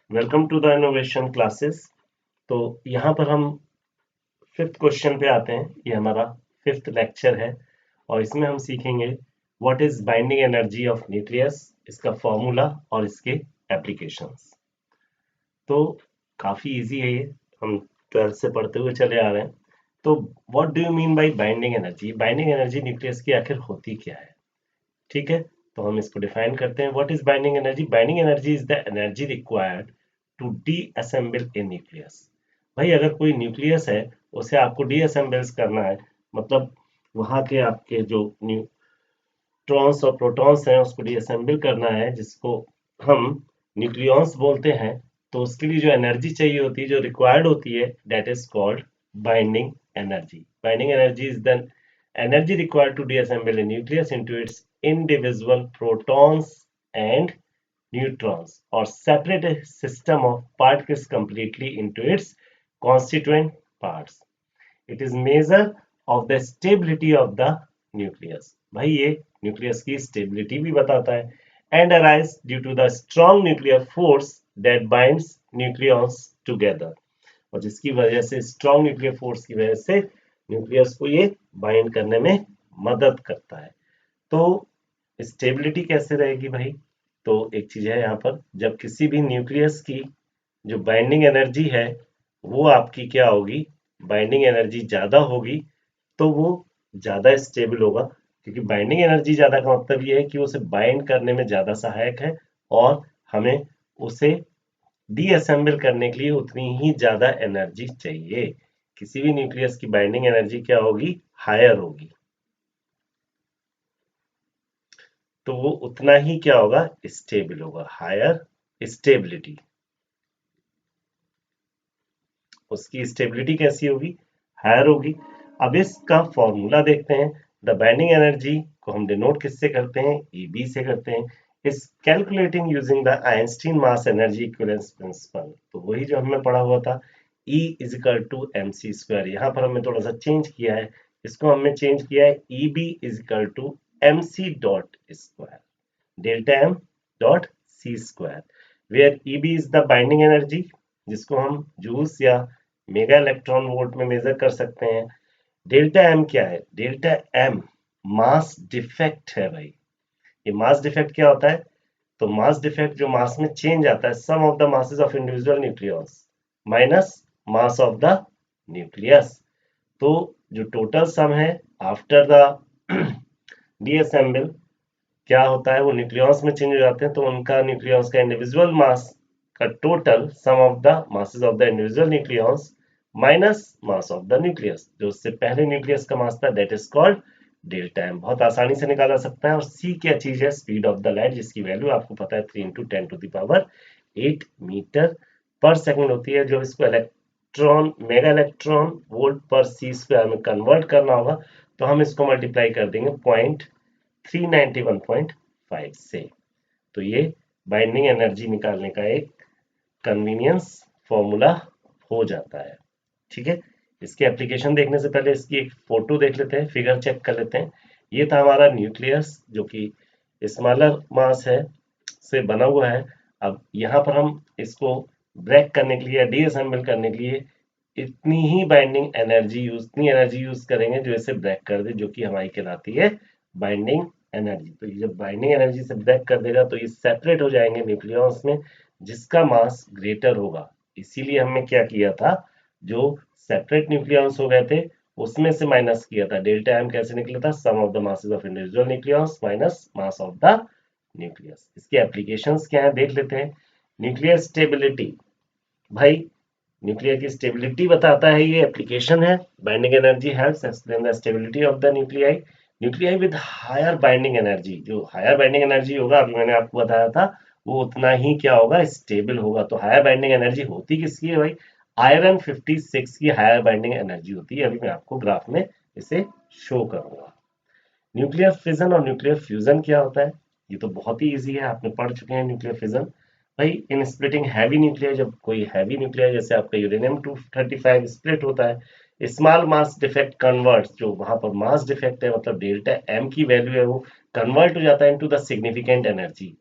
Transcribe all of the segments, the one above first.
Welcome to the innovation classes. तो यहाँ पर हम फिफ्थ क्वेश्चन पे आते हैं। ये हमारा फिफ्थ लेक्चर है और इसमें हम सीखेंगे what is binding energy of nucleus, इसका फॉर्मूला और इसके एप्लीकेशंस। तो काफी इजी है ये, हम ट्वेल्थ से पढ़ते हुए चले आ रहे हैं। तो what do you mean by binding energy? Binding energy nucleus की आखिर होती क्या है? ठीक है, तो हम इसको डिफाइन करते हैं। What is binding energy? Binding energy is the energy required to disassemble a nucleus. भाई अगर कोई न्यूक्लियस है, उसे आपको डीअसेंबल्स करना है, मतलब वहां के आपके जो न्यूट्रॉन्स और प्रोटॉन्स हैं उसको डीअसेंबल करना है, जिसको हम न्यूक्लियॉन्स बोलते हैं। तो उसके लिए जो एनर्जी चाहिए होती है, जो रिक्वायर्ड होती है, that is called binding energy. Binding energy is the energy required to deassemble a nucleus into its individual protons and neutrons or separate a system of particles completely into its constituent parts. It is measure of the stability of the nucleus. भाई ये nucleus की stability भी बताता है and arise due to the strong nuclear force that binds nucleons together. और जिसकी वजह से स्ट्रॉन्ग न्यूक्लियर फोर्स की वजह से न्यूक्लियस को ये बाइंड करने में मदद करता है। तो स्टेबिलिटी कैसे रहेगी भाई? तो एक चीज है यहाँ पर, जब किसी भी न्यूक्लियस की जो बाइंडिंग एनर्जी है वो आपकी क्या होगी, बाइंडिंग एनर्जी ज्यादा होगी, तो वो ज्यादा स्टेबल होगा। क्योंकि बाइंडिंग एनर्जी ज्यादा का मतलब ये है कि उसे बाइंड करने में ज्यादा सहायक है और हमें उसे डीअसेंबल करने के लिए उतनी ही ज्यादा एनर्जी चाहिए। किसी भी न्यूक्लियस की बाइंडिंग एनर्जी क्या होगी, हायर होगी, तो वो उतना ही क्या होगा, स्टेबल होगा, हायर स्टेबिलिटी। उसकी स्टेबिलिटी कैसी होगी, हायर होगी। अब इसका फॉर्मूला देखते हैं। द बाइंडिंग एनर्जी को हम डिनोट किससे करते हैं, ईबी से करते हैं। इस calculating using the Einstein mass energy equivalence principle. तो वही जो हमने पढ़ा हुआ था, E is equal to M C square. यहाँ पर हमने थोड़ा सा चेंज किया है, इसको हमने चेंज किया है E B is equal to M C dot square delta M dot C square, where E B is the binding energy, जिसको हम जूल्स या मेगा इलेक्ट्रॉन वोल्ट में मेजर कर सकते हैं। डेल्टा एम क्या है, डेल्टा एम मास डिफेक्ट है भाई। ये मास डिफेक्ट क्या होता है? तो मास डिफेक्ट जो मास में चेंज आता है, sum of the masses of individual nucleus minus mass of the nucleus. तो जो टोटल सम है आफ्टर द डीअसेंबल क्या होता है, वो न्यूक्लियस में चेंज हो जाते हैं, तो उनका न्यूक्लियस का इंडिविजुअल मास का total sum of the masses of the individual nucleus minus mass of the nucleus, जो उससे पहले न्यूक्लियस का मास था, that is called delta M. बहुत आसानी से निकाला सकता है। और सी क्या चीज है, स्पीड ऑफ द लाइट, जिसकी वैल्यू आपको पता है 3 into 10 to the power 8 metre per second होती है। जो इसको electron mega electron volt per C square में कन्वर्ट करना होगा, तो हम इसको मल्टीप्लाई कर देंगे 391.5 से। तो ये बाइंडिंग एनर्जी निकालने का एक कन्वीनियंस फॉर्मूला हो जाता है। ठीक है, इसके एप्लीकेशन देखने से पहले इसकी एक फोटो देख लेते हैं, फिगर चेक कर लेते हैं। ये था हमारा न्यूक्लियस, जो कि स्मॉलर मास है से बना हुआ है। अब यहाँ पर हम इसको ब्रेक करने के लिए या डीअसेंबल करने के लिए इतनी ही बाइंडिंग एनर्जी यूज, इतनी एनर्जी यूज करेंगे जो इसे ब्रेक कर दे, जो कि हमारी कहलाती है बाइंडिंग एनर्जी। तो ये जब बाइंडिंग एनर्जी से ब्रेक कर देगा तो ये सेपरेट हो जाएंगे न्यूक्लियस में, जिसका मास ग्रेटर होगा। इसीलिए हमने क्या किया था, जो सेपरेट न्यूक्लियस हो गए थे उसमें से माइनस किया था। डेल्टा एम कैसे निकला था, sum of the masses of individual nucleus minus mass of the nucleus. इसके एप्लीकेशंस क्या है देख लेते हैं। न्यूक्लियर स्टेबिलिटी, भाई न्यूक्लियर की स्टेबिलिटी बताता है, ये एप्लीकेशन है। Binding energy helps explain the stability of the nuclei. Nuclei with higher binding energy, जो हायर बाइंडिंग एनर्जी होगा, अभी मैंने आपको बताया था, वो उतना ही क्या होगा, स्टेबल होगा। तो हायर बाइंडिंग एनर्जी होती किसकी है भाई, आयरन 56 की हायर बाइंडिंग एनर्जी होती है। अभी मैं आपको ग्राफ में इसे शो करूंगा। न्यूक्लियर फिजन और न्यूक्लियर फ्यूजन क्या होता है, ये तो बहुत ही इजी है, आपने पढ़ चुके हैं न्यूक्लियर फिजन। भाई इन स्प्लिटिंग हैवी न्यूक्लियर, जब कोई हैवी न्यूक्लियर जैसे आपका यूरेनियम 235 स्प्लिट होता है, स्मॉल मास डिफेक्ट कन्वर्ट्स, जो वहां पर मास डिफेक्ट है मतलब डेल्टा एम की वैल्यू है, वो कन्वर्ट हो जाता है इनटू द सिग्निफिकेंट एनर्जी।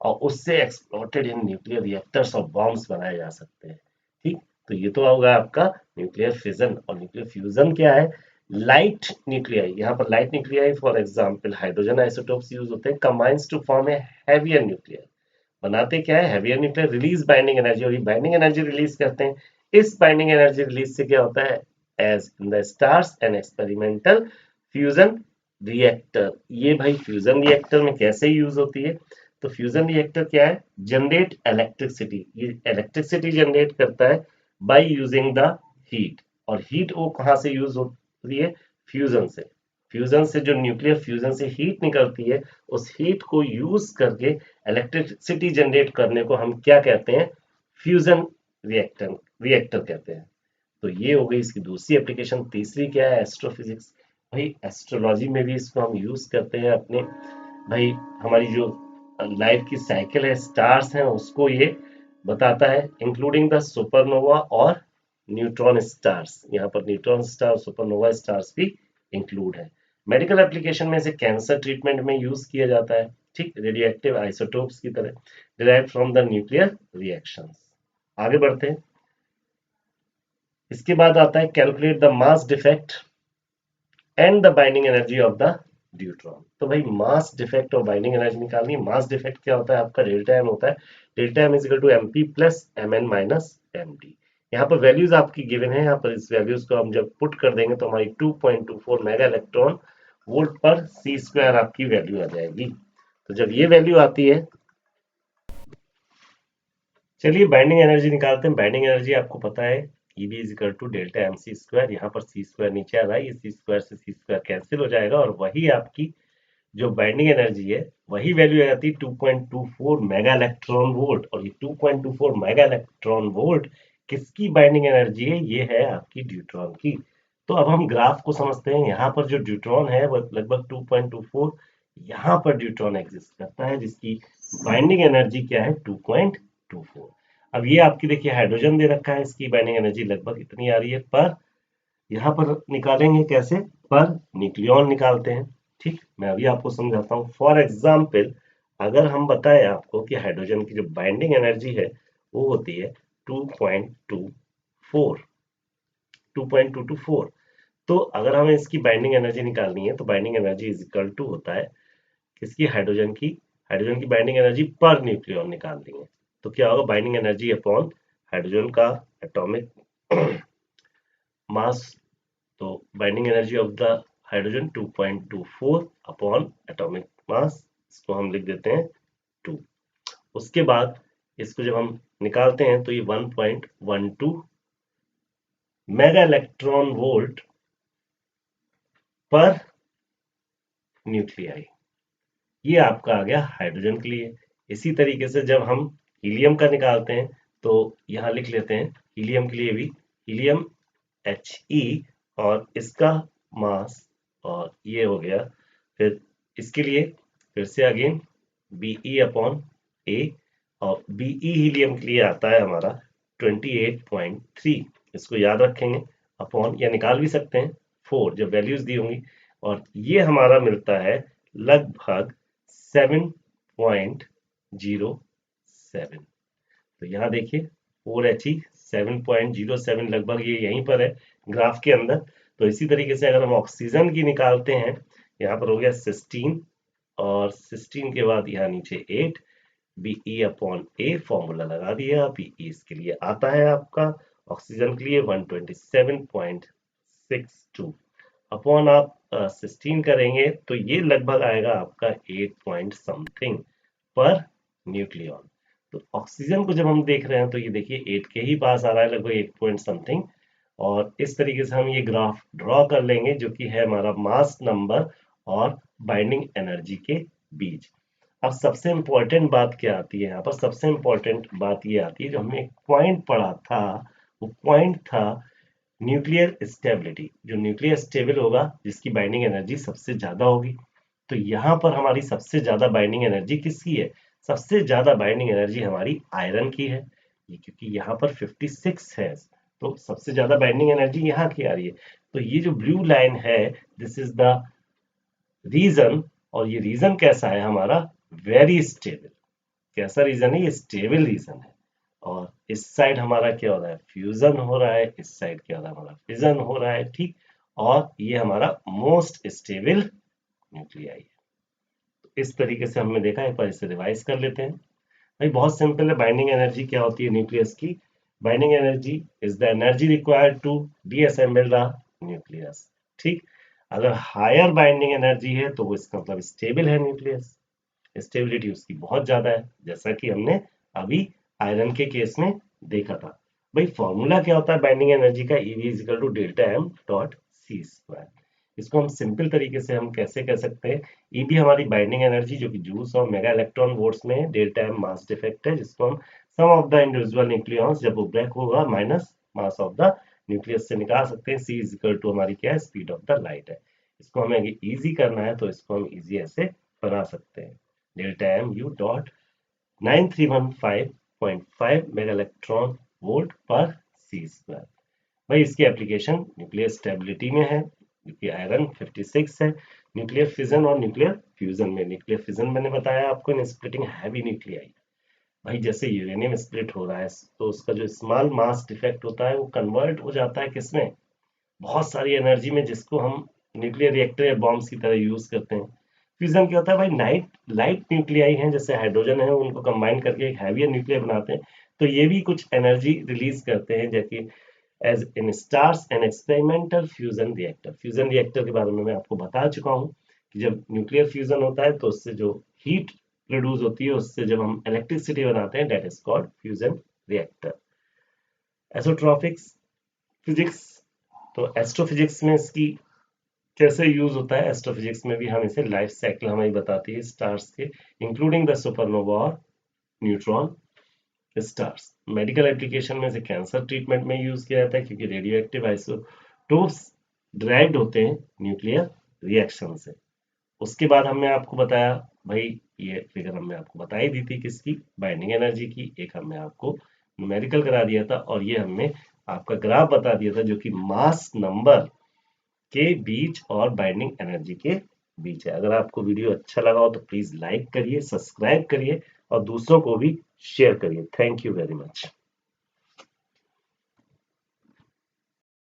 और उससे एक्सप्लोटेड इन न्यूक्लियर रिएक्टर्स और बॉम्ब्स बनाए जा सकते हैं। ठीक, तो ये तो होगा आपका न्यूक्लियर फिजन। और न्यूक्लियर फ्यूजन क्या है? लाइट न्यूक्लियाई, यहाँ पर light nuclei for example hydrogen isotopes use होते हैं, combines to form a heavier nuclear. बनाते क्या है? Heavier nuclear, release binding energy, और ये बाइंडिंग एनर्जी रिलीज करते हैं। इस बाइंडिंग एनर्जी रिलीज से क्या होता है? As in the stars and experimental fusion reactor. ये भाई फ्यूजन रिएक्टर में कैसे यूज होती है? तो फ्यूजन रिएक्टर क्या है? जनरेट इलेक्ट्रिसिटी, ये इलेक्ट्रिसिटी जनरेट करता है बाय यूजिंग द हीट। और हीट वो कहाँ से यूज होती है? फ्यूजन से। फ्यूजन से जो न्यूक्लियर फ्यूजन से हीट निकलती है, उस हीट को यूज करके इलेक्ट्रिसिटी जनरेट करने को हम क्या कहते हैं? फ्यूजन रिएक्टर रिएक्टर कहते हैं। तो ये हो गई इसकी दूसरी एप्लीकेशन। तीसरी क्या है? एस्ट्रोफिजिक्स। भाई एस्ट्रोलॉजी में भी इसको हम यूज करते हैं अपने, भाई हमारी जो लाइफ की साइकिल है, स्टार्स हैं, उसको ये बताता है, इंक्लूडिंग द सुपरनोवा और न्यूट्रॉन स्टार्स। यहाँ पर न्यूट्रॉन स्टार, सुपरनोवा स्टार्स भी इंक्लूड है। मेडिकल एप्लीकेशन में इसे कैंसर ट्रीटमेंट में यूज किया जाता है, ठीक, रेडियो एक्टिव आइसोटोप्स की तरह, derive from the nuclear reactions. आगे बढ़ते हैं। इसके बाद आता है calculate the mass defect and the binding energy of the deuteron. तो भाई मास डिफेक्ट और बाइंडिंग एनर्जी निकालनी है। मास डिफेक्ट क्या होता है? आपका डेल्टा एम होता है। Delta M is equal to MP plus MN minus MD. यहाँ पर वैल्यूज आपकी गिवन है। यहाँ पर इस वैल्यूज को हम जब पुट कर देंगे तो हमारी 2.24 mega electron volt per C square आपकी वैल्यू आ जाएगी। तो जब ये वैल्यू आती है, चलिए बाइंडिंग एनर्जी निकालते हैं। बाइंडिंग एनर्जी आपको पता है EB is equal to delta M C square. यहाँ पर सी स्क्वायर नीचे आ रहा है, ये सी स्क्वायर से सी स्क्वायर कैंसिल हो जाएगा, और वही आपकी जो बाइंडिंग एनर्जी है वही वैल्यू आ जाती है 2.24 मेगा इलेक्ट्रॉन वोल्ट। और ये 2.24 मेगा इलेक्ट्रॉन वोल्ट किसकी बाइंडिंग एनर्जी है? ये है आपकी ड्यूट्रॉन की। तो अब हम ग्राफ को समझते हैं। यहाँ पर जो ड्यूट्रॉन है वो लगभग 2.24, यहाँ पर ड्यूट्रॉन एग्जिस्ट करता है जिसकी बाइंडिंग एनर्जी क्या है? 2.24। अब ये आपकी देखिए हाइड्रोजन दे रखा है, इसकी बाइंडिंग एनर्जी लगभग इतनी आ रही है, पर यहाँ पर निकालेंगे कैसे? पर न्यूक्लियॉन निकालते हैं। ठीक, मैं अभी आपको समझाता हूँ। फॉर एग्जाम्पल, अगर हम बताएं आपको कि हाइड्रोजन की जो बाइंडिंग एनर्जी है वो होती है 2.24, 2.224। तो अगर हमें इसकी बाइंडिंग एनर्जी निकालनी है तो binding energy is equal to होता है किसकी? हाइड्रोजन की बाइंडिंग एनर्जी पर न्यूक्लियॉन निकालनी है तो क्या होगा? बाइंडिंग एनर्जी अपॉन हाइड्रोजन का एटॉमिक मास। तो binding energy of the hydrogen 2.24 upon atomic mass, इसको हम लिख देते हैं 2। उसके बाद इसको जब हम निकालते हैं तो ये 1.12 मेगा इलेक्ट्रॉन वोल्ट पर न्यूक्लियाई, ये आपका आ गया हाइड्रोजन के लिए। इसी तरीके से जब हम हीलियम का निकालते हैं तो यहाँ लिख लेते हैं हीलियम के लिए भी, हीलियम He, और इसका मास, और ये हो गया। फिर इसके लिए फिर से अगेन Be अपॉन A, और Be हीलियम के लिए आता है हमारा 28.3, इसको याद रखेंगे, अपॉन या निकाल भी सकते हैं 4 जब वैल्यूज दी होंगी, और ये हमारा मिलता है लगभग 7.07। तो यहाँ देखिए 4He 7.07 लगभग ये यहीं पर है ग्राफ के अंदर। तो इसी तरीके से अगर हम ऑक्सीजन की निकालते हैं, यहाँ पर हो गया 16, और 16 के बाद यहाँ नीचे 8, Be अपॉन A फॉर्मूला लगा दिया। Be इसके लिए आता है आपका ऑक्सीजन के लिए 127.62 अपॉन आप 16 करेंगे तो ये लगभग आएगा आपका 8 पॉइंट समथिंग पर न्यूक्लियॉन। तो ऑक्सीजन को जब हम देख रहे हैं तो ये देखिए 8 के ही पास आ रहा है, लगभग 8 पॉइंट समथिंग। और इस तरीके से हम ये ग्राफ ड्रॉ कर लेंगे जो कि है हमारा मास नंबर और बाइंडिंग एनर्जी के बीच। अब सबसे इंपॉर्टेंट बात क्या आती है? यहाँ पर सबसे इंपॉर्टेंट बात ये आती है, जो हमने एक पॉइंट पढ़ा था, वो पॉइंट था न्यूक्लियर स्टेबिलिटी। जो न्यूक्लियर स्टेबल होगा जिसकी बाइंडिंग एनर्जी सबसे ज्यादा होगी। तो यहाँ पर हमारी सबसे ज्यादा बाइंडिंग एनर्जी किसकी है? सबसे ज्यादा बाइंडिंग एनर्जी हमारी आयरन की है, ये क्योंकि यहाँ पर 56 है, तो सबसे ज्यादा बाइंडिंग एनर्जी यहाँ की आ रही है। तो ये जो ब्लू लाइन है, दिस इज द रीजन, और ये रीजन कैसा है हमारा? Very stable. कैसा रीजन है, ये स्टेबल रीजन है। और इस साइड हमारा क्या हो रहा है, फ्यूजन हो रहा है, इस साइड क्या हो रहा है, हमारा फिजन हो रहा है, ठीक। और ये हमारा मोस्ट स्टेबल न्यूक्लियाई है। तो इस तरीके से हमने देखा, एक बार इसे रिवाइज कर लेते हैं। भाई बहुत सिंपल है, बाइंडिंग एनर्जी क्या होती है न्यूक्लियस की। Binding energy is the energy required to disassemble the nucleus, ठीक। अगर हायर बाइंडिंग एनर्जी है तो वो इसका मतलब स्टेबल है न्यूक्लियस, स्टेबिलिटी उसकी बहुत ज्यादा है, जैसा कि हमने अभी आयरन के केस में देखा था। भाई फॉर्मूला क्या होता है बाइंडिंग एनर्जी का, EV is equal to delta M dot C square. इसको हम सिंपल तरीके से हम कैसे कह सकते हैं, EB हमारी बाइंडिंग एनर्जी जो कि जूल्स और मेगा इलेक्ट्रॉन वोल्ट्स में है, डेल्टा एम मास डिफेक्ट है, जिसको हम सम ऑफ द इंडिविजुअल न्यूक्लियॉन्स जब वो ब्रेक होगा minus mass of the nucleus से निकाल सकते हैं। C इज इक्वल टू हमारी क्या है, स्पीड ऑफ द लाइट है। इसको हमें इजी करना है तो इसको हम इजी ऐसे बना सकते हैं, delta M U dot 9315.5 mega electron volt per C square. भाई इसकी एप्लीकेशन न्यूक्लियर स्टेबिलिटी में है, क्योंकि आयरन 56 है, न्यूक्लियर फिजन और न्यूक्लियर फ्यूजन में। न्यूक्लियर फिजन मैंने बताया आपको इन स्प्लिटिंग हैवी न्यूक्लियाई। भाई जैसे यूरेनियम स्प्लिट हो रहा है तो उसका जो स्मॉल मास डिफेक्ट होता है वो कन्वर्ट हो जाता है किसमें, बहुत सारी एनर्जी में, जिसको हम न्यूक्लियर रिएक्टर या बॉम्ब्स की तरह यूज करते हैं। फ्यूजन क्या होता है भाई, लाइट न्यूक्लियाई हैं जैसे हाइड्रोजन है, उनको कंबाइन करके एक हैवियर न्यूक्लियर बनाते हैं, तो ये भी कुछ एनर्जी रिलीज करते हैं, जबकि as in stars an experimental fusion reactor. Fusion reactor के बारे में मैं आपको बता चुका हूँ कि जब न्यूक्लियर फ्यूजन होता है तो उससे जो हीट प्रोड्यूस होती है, उससे जब हम इलेक्ट्रिसिटी बनाते हैं, that is called fusion reactor. एसोट्रॉपिक्स फिजिक्स, तो एस्ट्रोफिजिक्स में इसकी कैसे यूज होता है, एस्ट्रोफिजिक्स में भी हम इसे लाइफ साइकिल हमें बताती है स्टार्स के, इंक्लूडिंग द सुपरनोवा और न्यूट्रॉन स्टार्स। मेडिकल एप्लीकेशन में से कैंसर ट्रीटमेंट में यूज किया जाता है, क्योंकि रेडियो एक्टिव आइसोटोप्स ड्राइव्ड होते हैं न्यूक्लियर रिएक्शन से। उसके बाद हमने आपको बताया, भाई ये फिगर हमने आपको बताई दी थी किसकी, बाइंडिंग एनर्जी की। एक हमने आपको न्यूमेरिकल करा दिया था, और ये हमने आपका ग्राफ बता दिया था जो कि मास नंबर के बीच और बाइंडिंग एनर्जी के बीच है। अगर आपको वीडियो अच्छा लगा हो तो प्लीज लाइक करिए, सब्सक्राइब करिए और दूसरों को भी शेयर करिए। Thank you very much.